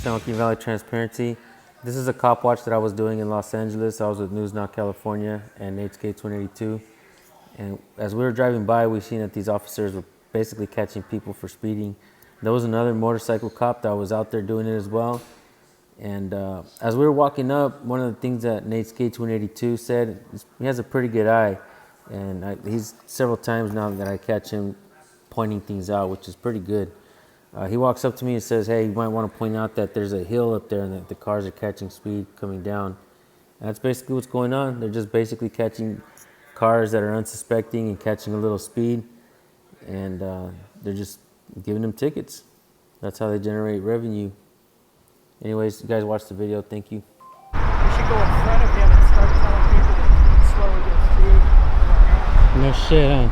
Joaquin Valley Transparency. This is a cop watch that I was doing in Los Angeles. I was with News Now California and Nate's Gate 182. And as we were driving by, we seen that these officers were basically catching people for speeding. There was another motorcycle cop that was out there doing it as well. And as we were walking up, one of the things that Nate's Gate 182 said, he has a pretty good eye. And he's several times now that I catch him pointing things out, which is pretty good. He walks up to me and says, hey, you might want to point out that there's a hill up there and that the cars are catching speed coming down. And that's basically what's going on. They're just basically catching cars that are unsuspecting and catching a little speed. And they're just giving them tickets. That's how they generate revenue. Anyways, you guys watch the video. Thank you. You should go in front of him and start telling people to slower their speed. No shit, huh?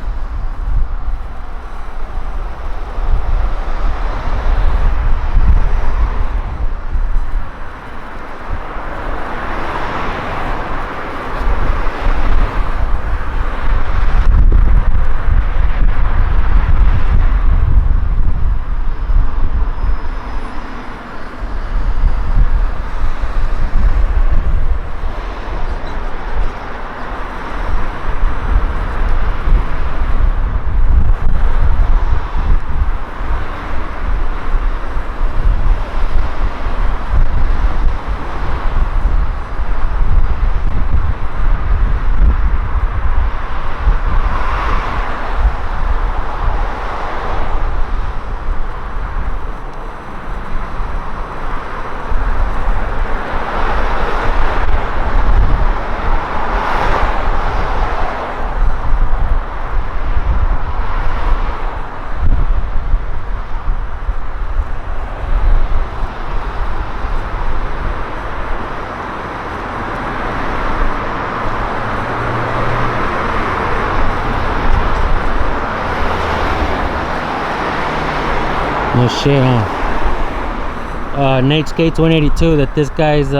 No shit, huh? Nate's Gate 182, that this guy's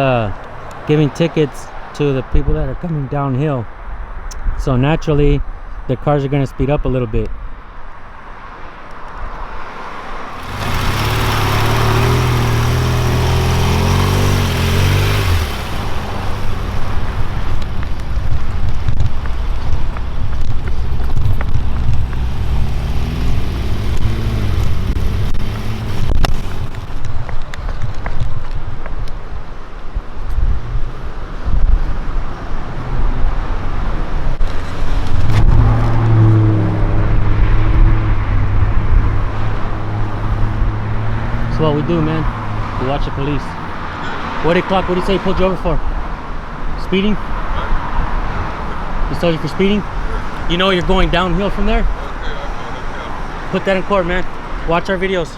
giving tickets to the people that are coming downhill. So naturally, the cars are going to speed up a little bit. That's what we do, man. We watch the police. What did Clock? What did he say he pulled you over for? Speeding? He told you for speeding? You know you're going downhill from there? Put that in court, man. Watch our videos.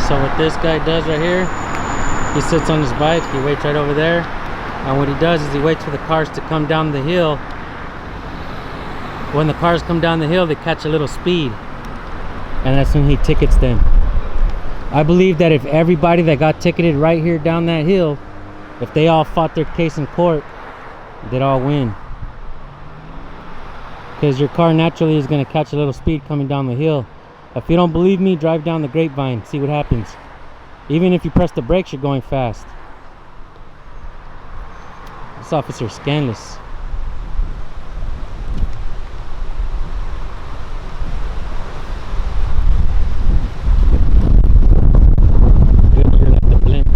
So what this guy does right here, he sits on his bike, he waits right over there, and what he does is he waits for the cars to come down the hill. When the cars come down the hill, they catch a little speed, and that's when he tickets them. I believe that if everybody that got ticketed right here down that hill, if they all fought their case in court, they'd all win. Because your car naturally is going to catch a little speed coming down the hill. If you don't believe me, drive down the Grapevine, see what happens. Even if you press the brakes, you're going fast. This officer is scandalous. Good, you're like the blimp.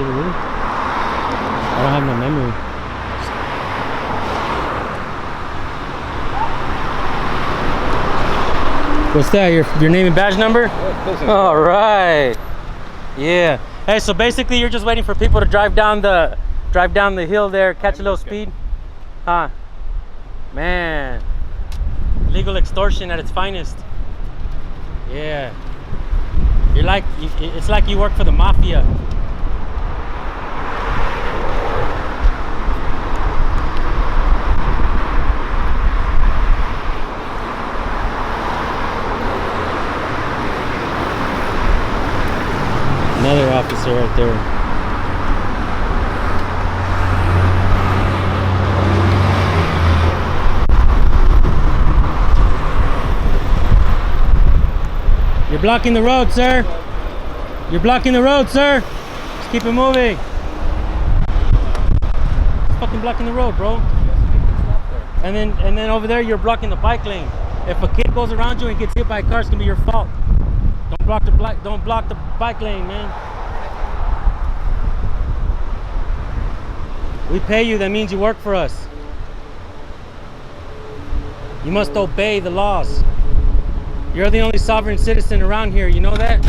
I don't have no memory. What's that? Your name and badge number? All right. Yeah. Hey, so basically you're just waiting for people to drive down the hill there, catch a little speed, huh? Man, legal extortion at its finest. Yeah. You're like, it's like you work for the mafia. Another officer right there. You're blocking the road, sir. You're blocking the road, sir. Just keep it moving. It's fucking blocking the road, bro. And then over there, you're blocking the bike lane. If a kid goes around you and gets hit by a car, it's gonna be your fault. Don't block the bike lane, man. We pay you, that means you work for us. You must obey the laws. You're the only sovereign citizen around here, you know that?